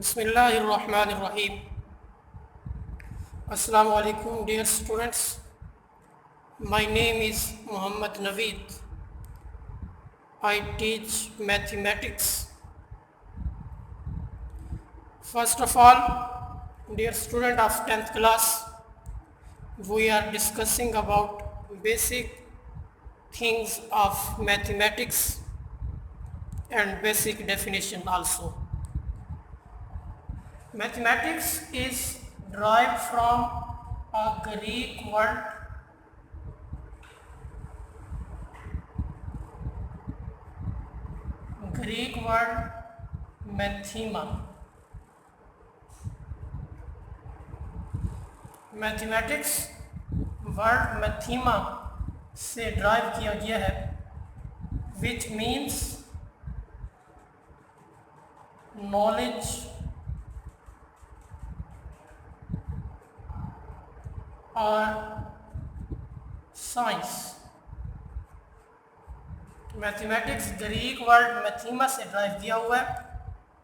बिस्मिल्लाहिर्रहमानिर्रहीम। अस्सलामु अलैकुम dear students. My name is Muhammad Naveed. I teach mathematics. First of all, dear student of 10th class, we are discussing about basic things of mathematics and basic definition also. Mathematics is derived from a Greek word mathema. Mathematics word mathema से derive किया गया है, which means knowledge और साइंस। Mathematics Greek word mathema से derive किया हुआ है,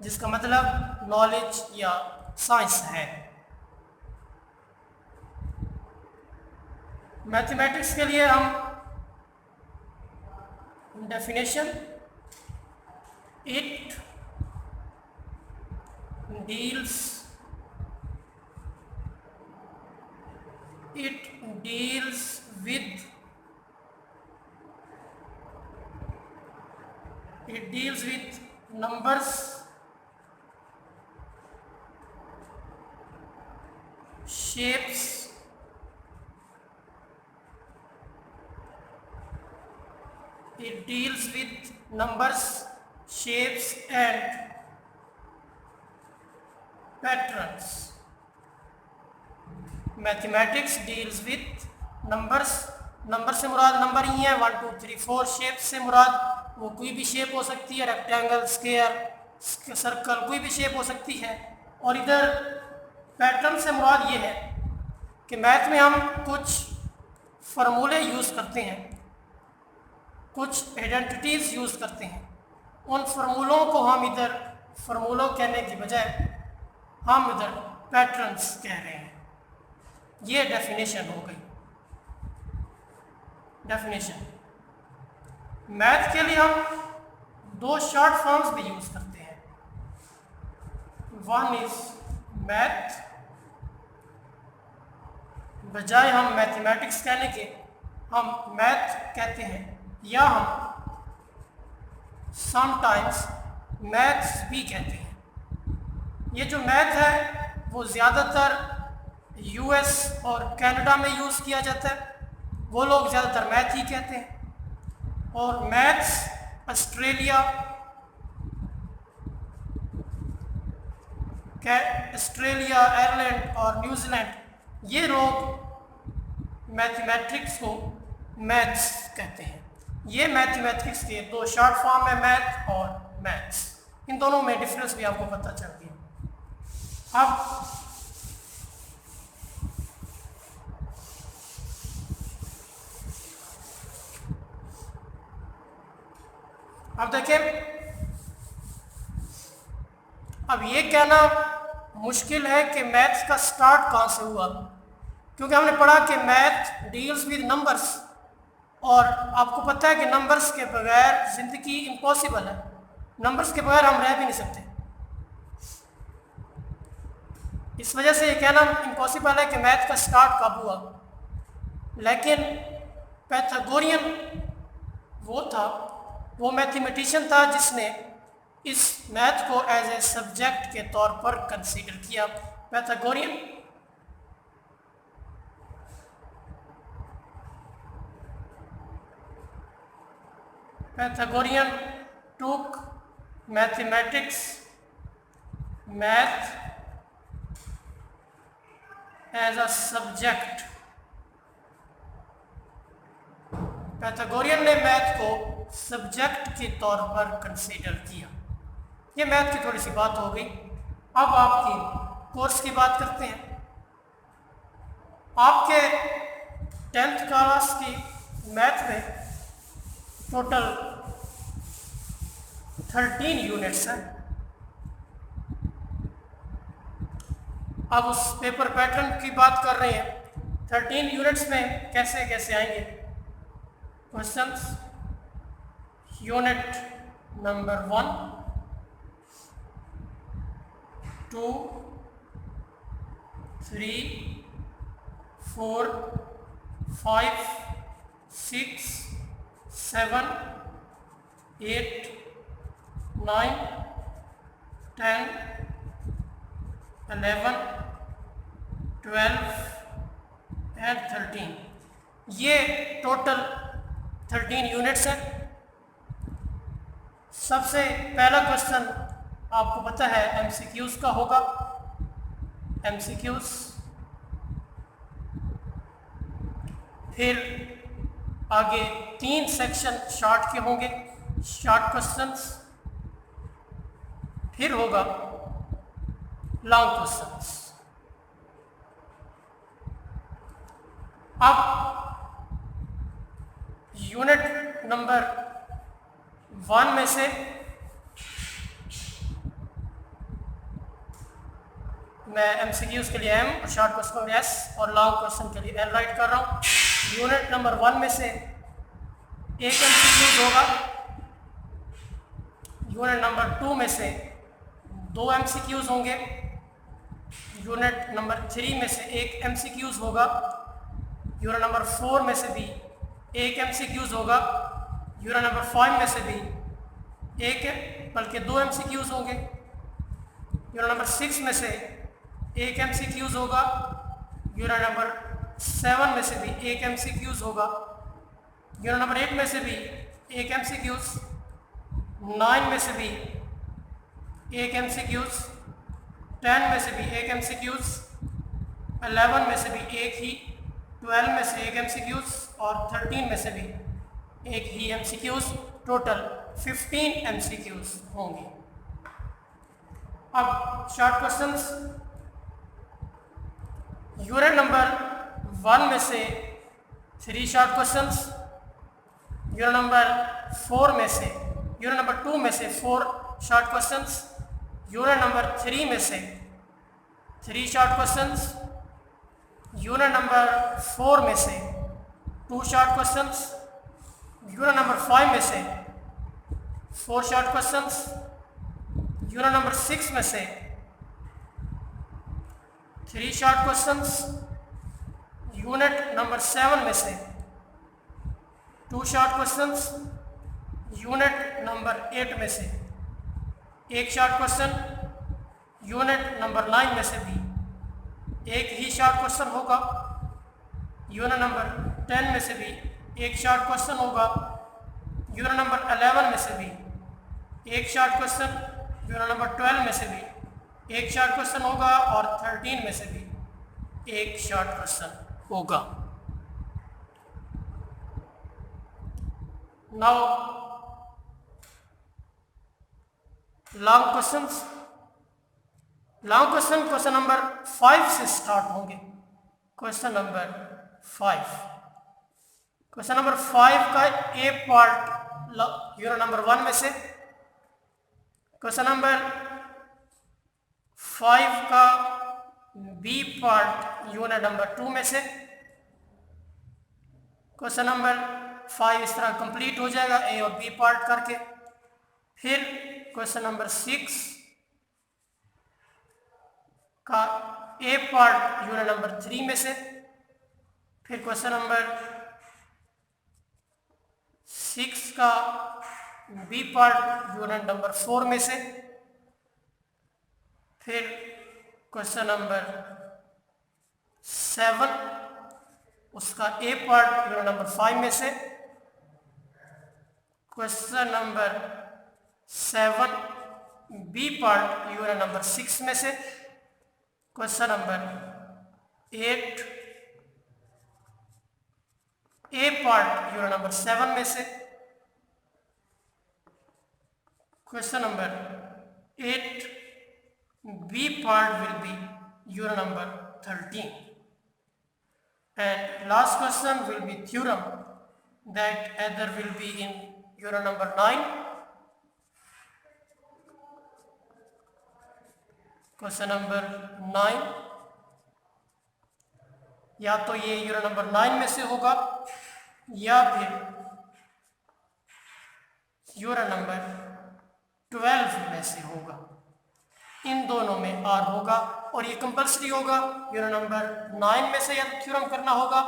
जिसका मतलब नॉलेज या साइंस है। मैथमेटिक्स के लिए हम definition, it deals with numbers, shapes, and patterns. Mathematics deals with numbers, number से मुराद नंबर ही है 1 2 3 4। शेप से मुराद वो कोई भी शेप हो सकती है, रेक्टेंगल, स्क्वायर, सर्कल, कोई भी शेप हो सकती है। और इधर पैटर्न से मुराद ये है कि मैथ में हम कुछ फार्मूले यूज़ करते हैं, कुछ आइडेंटिटीज़ यूज़ करते हैं। उन फार्मूलों को हम इधर फार्मूलों कहने की बजाय हम इधर पैटर्न्स कह रहे हैं। ये डेफिनेशन हो गई। डेफिनेशन मैथ के लिए हम दो शॉर्ट फॉर्म्स भी यूज़ करते हैं। वन इज मैथ, बजाय हम मैथमेटिक्स कहने के हम मैथ कहते हैं, या हम समटाइम्स मैथ्स भी कहते हैं। ये जो मैथ है वो ज़्यादातर यूएस और कनाडा में यूज़ किया जाता है, वो लोग ज़्यादातर मैथ ही कहते हैं। और मैथ्स ऑस्ट्रेलिया, आयरलैंड और न्यूजीलैंड, ये लोग मैथमेटिक्स को मैथ्स कहते हैं। ये मैथमेटिक्स के दो शॉर्ट फॉर्म है, मैथ और मैथ्स। इन दोनों में डिफरेंस भी आपको पता चल गया। अब देखिए, अब ये कहना मुश्किल है कि मैथ्स का स्टार्ट कहाँ से हुआ, क्योंकि हमने पढ़ा कि मैथ डील्स विद नंबर्स, और आपको पता है कि नंबर्स के बगैर ज़िंदगी इम्पॉसिबल है। नंबर्स के बगैर हम रह भी नहीं सकते। इस वजह से ये कहना इम्पॉसिबल है कि मैथ का स्टार्ट कब हुआ। लेकिन पैथागोरियन वो मैथमेटिशियन था जिसने इस मैथ को एज ए सब्जेक्ट के तौर पर कंसीडर किया। Pythagorean took math as a subject. Pythagorean ने मैथ को सब्जेक्ट के तौर पर कंसीडर किया। ये मैथ की थोड़ी सी बात हो गई। अब आपकी कोर्स की बात करते हैं। आपके 10th क्लास की मैथ में टोटल 13 यूनिट्स हैं। अब उस पेपर पैटर्न की बात कर रहे हैं। 13 यूनिट्स में कैसे कैसे आएंगे क्वेश्चंस। Unit number 1, 2, 3, 4, 5, 6, 7, 8, 9, 10, 11, 12 and 13। ये टोटल 13 यूनिट्स हैं। सबसे पहला क्वेश्चन आपको पता है एमसीक्यूज का होगा। एमसीक्यूज, फिर आगे 3 सेक्शन शॉर्ट के होंगे, शॉर्ट क्वेश्चंस, फिर होगा लॉन्ग क्वेश्चंस। अब यूनिट नंबर 1 में से मैं एमसीक्यूज के लिए एम और शॉर्ट क्वेश्चन में एस और लॉन्ग क्वेश्चन के लिए एल राइट कर रहा हूँ। यूनिट नंबर 1 में से एक एमसीक्यूज होगा। यूनिट नंबर 2 में से 2 एमसीक्यूज होंगे। यूनिट नंबर 3 में से एक एमसीक्यूज होगा। यूनिट नंबर 4 में से भी एक एमसीक्यूज होगा। यूनिट नंबर 5 में से भी एक बल्कि 2 एमसीक्यूज होंगे। यूनिट नंबर 6 में से एक एमसीक्यूज होगा। यूनिट नंबर 7 में से भी एक एमसीक्यूज होगा। यूनिट नंबर 8 में से भी एक एमसीक्यूज, 9 में से भी एक एमसीक्यूज, 10 में से भी एक एमसीक्यूज, 11 में से भी एक ही, 12 में से एक एमसीक्यूज और 13 में से भी एक ही एमसीक्यूज। टोटल 15 एमसीक्यूज होंगे। अब शॉर्ट क्वेश्चंस। यूनिट नंबर 1 में से 3 शॉर्ट क्वेश्चंस। यूनिट नंबर 4 में से, यूनिट नंबर 2 में से 4 शॉर्ट क्वेश्चंस। यूनिट नंबर 3 में से 3 शॉर्ट क्वेश्चंस। यूनिट नंबर 4 में से 2 शॉर्ट क्वेश्चंस। यूनिट नंबर 5 में से 4 शॉर्ट क्वेश्चंस। यूनिट नंबर 6 में से 3 शॉर्ट क्वेश्चंस। यूनिट नंबर 7 में से 2 शॉर्ट क्वेश्चंस। यूनिट नंबर 8 में से एक शॉर्ट क्वेश्चन। यूनिट नंबर 9 में से भी एक ही शॉर्ट क्वेश्चन होगा। यूनिट नंबर 10 में से भी एक शॉर्ट क्वेश्चन होगा। यूनिट नंबर 11 में से भी एक शॉर्ट क्वेश्चन। यूनिट नंबर 12 में से भी एक शॉर्ट क्वेश्चन होगा और 13 में से भी एक शॉर्ट क्वेश्चन होगा। Now long questions. Long question number 5 से स्टार्ट होंगे। Question number 5। क्वेश्चन नंबर 5 का ए पार्ट यूनिट नंबर 1 में से। क्वेश्चन नंबर 5 का बी पार्ट यूनिट नंबर 2 में से। क्वेश्चन नंबर 5 इस तरह कंप्लीट हो जाएगा ए और बी पार्ट करके। फिर क्वेश्चन नंबर 6 का ए पार्ट यूनिट नंबर 3 में से। फिर क्वेश्चन नंबर 6 का बी पार्ट यूनिट नंबर 4 में से। फिर क्वेश्चन नंबर 7 उसका ए पार्ट यूनिट नंबर 5 में से। Question number 7 B part unit number 6 में से। Question number 8 A part unit number 7 में से। Question number 8 B part will be unit number 13 and last question will be theorem that either will be in unit number 9. Question number 9 या तो ये unit number 9 में से होगा या फिर यूनिट नंबर 12 में से होगा। इन दोनों में आर होगा और ये कंपलसरी होगा। यूनिट नंबर 9 में से या तो थ्योरम करना होगा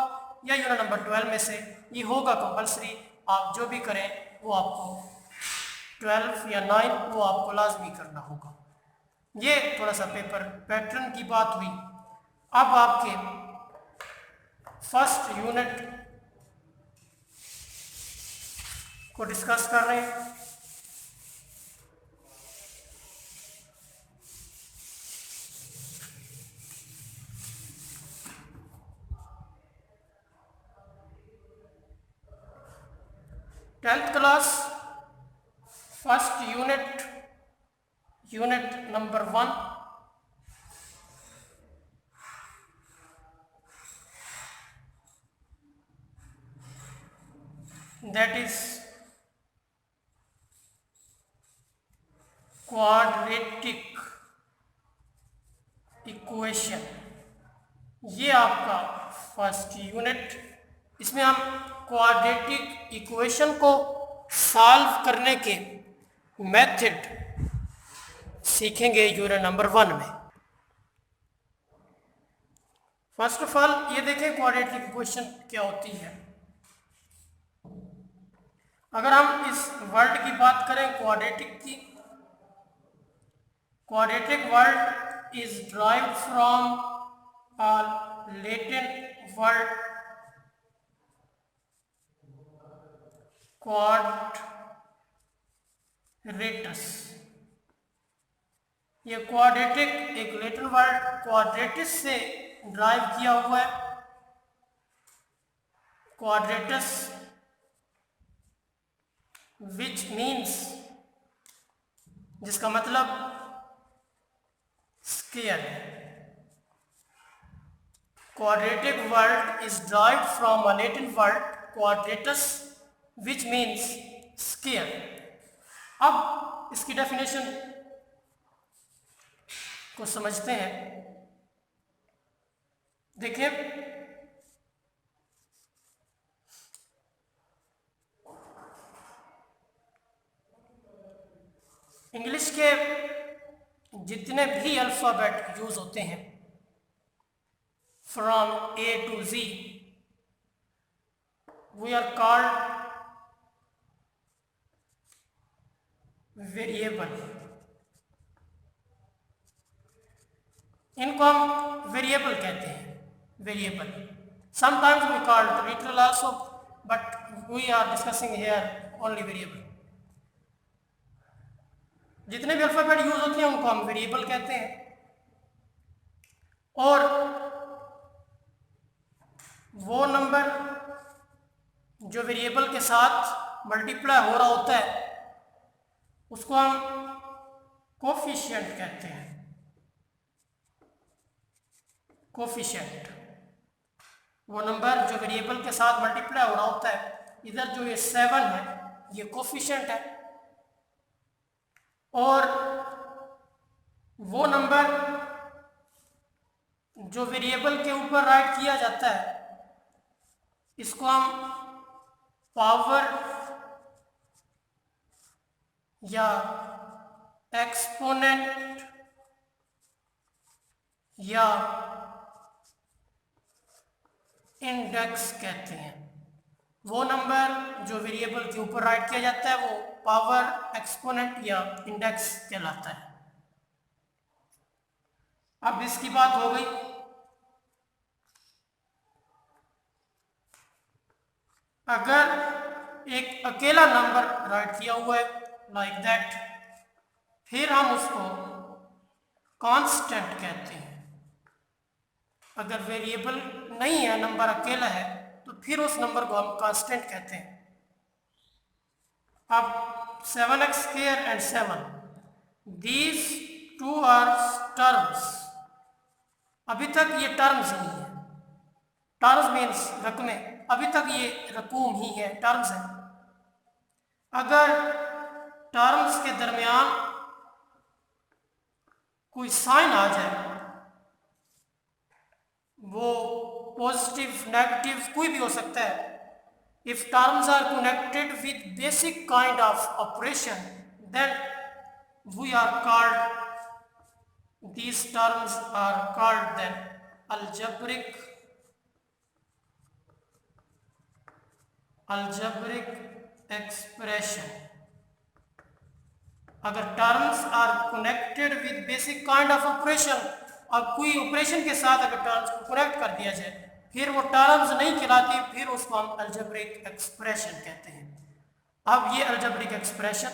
या यूनिट नंबर 12 में से, ये होगा कंपलसरी। आप जो भी करें वो आपको 12 या 9 वो आपको लाजमी करना होगा। ये थोड़ा सा पेपर पैटर्न की बात हुई। अब आपके फर्स्ट यूनिट को डिस्कस कर रहे हैं। Tenth class first unit, unit number 1, that is quadratic equation. ये आपका फर्स्ट यूनिट। इसमें हम क्वाड्रेटिक इक्वेशन को सॉल्व करने के मेथड सीखेंगे यूनिट नंबर 1 में। फर्स्ट ऑफ ऑल ये देखें क्वाड्रेटिक इक्वेशन क्या होती है। अगर हम इस वर्ड की बात करें क्वाड्रेटिक की, quadratic word is derived from a Latin word quadratus. ये क्वाड्रेटिक एक लैटिन वर्ड क्वाड्रेटिस से ड्राइव किया हुआ है। क्वाड्रेटस विच मीन्स, जिसका मतलब स्क्वायर है। Quadratic word is derived from a Latin word quadratus which means square. अब इसकी डेफिनेशन को समझते हैं। देखिए इंग्लिश के जितने भी अल्फ़ाबेट यूज होते हैं from A to G, we are called variable. इनको हम वेरिएबल कहते हैं, variable. Sometimes we called literal also, but we are discussing here only variable. जितने भी अल्फ़ाबेट यूज होते हैं उनको हम वेरिएबल कहते हैं। और वो नंबर जो वेरिएबल के साथ मल्टीप्लाई हो रहा होता है उसको हम कोफिशिएंट कहते हैं। कोफिशिएंट वो नंबर जो वेरिएबल के साथ मल्टीप्लाई हो रहा होता है। इधर जो ये 7 है ये कोफिशिएंट है, और वो नंबर जो वेरिएबल के ऊपर राइट किया जाता है इसको हम पावर या एक्सपोनेंट या इंडेक्स कहते हैं। वो नंबर जो वेरिएबल के ऊपर राइट किया जाता है वो पावर, एक्सपोनेंट या इंडेक्स कहलाता है। अब इसकी बात हो गई। अगर एक अकेला नंबर राइट किया हुआ है लाइक दैट, फिर हम उसको कांस्टेंट कहते हैं। अगर वेरिएबल नहीं है, नंबर अकेला है, तो फिर उस नंबर को हम कांस्टेंट कहते हैं। अब 7x² and 7, these two are terms. अभी तक ये टर्म्स नहीं है। टर्म्स मीन्स रकमें, अभी तक ये रकूम ही है, टर्म्स हैं। अगर टर्म्स के दरमियान कोई साइन आ जाए, वो पॉजिटिव नेगेटिव कोई भी हो सकता है। If terms are connected with basic kind of operation then we are called, these terms are called then algebraic expression। अगर terms are connected with basic kind of operation, अब कोई ऑपरेशन के साथ अगर टर्म्स को कनेक्ट कर दिया जाए फिर वो टर्म्स नहीं कहलाती, फिर उसको हम अलजेब्रिक एक्सप्रेशन कहते हैं। अब ये algebraic expression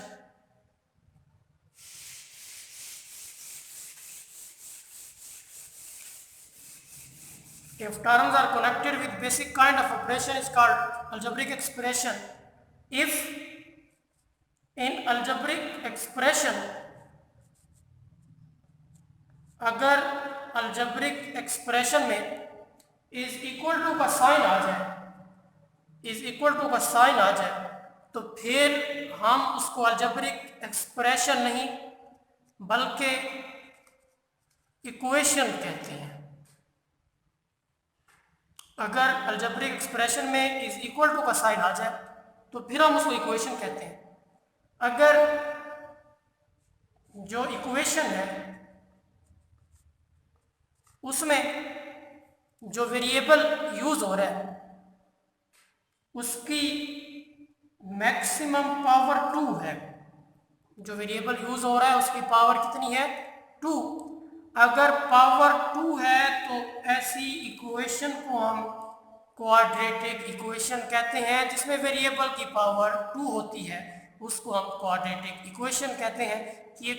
if terms are connected with basic kind of operation is called algebraic expression। if in algebraic expression अगर algebraic expression में is equal to का साइन आ जाए, is equal to का साइन आ जाए तो फिर हम उसको algebraic expression नहीं बल्कि इक्वेशन कहते हैं। अगर अलजेब्रिक एक्सप्रेशन में इज इक्वल टू का साइन आ जाए तो फिर हम उसको इक्वेशन कहते हैं। अगर जो इक्वेशन है उसमें जो वेरिएबल यूज हो रहा है उसकी मैक्सिमम पावर 2 है, जो वेरिएबल यूज हो रहा है उसकी पावर कितनी है 2। अगर पावर 2 है तो ऐसी इक्वेशन को हम क्वाड्रेटिक इक्वेशन कहते हैं, जिसमें वेरिएबल की पावर 2 होती है उसको हम क्वाड्रेटिक इक्वेशन कहते हैं। ये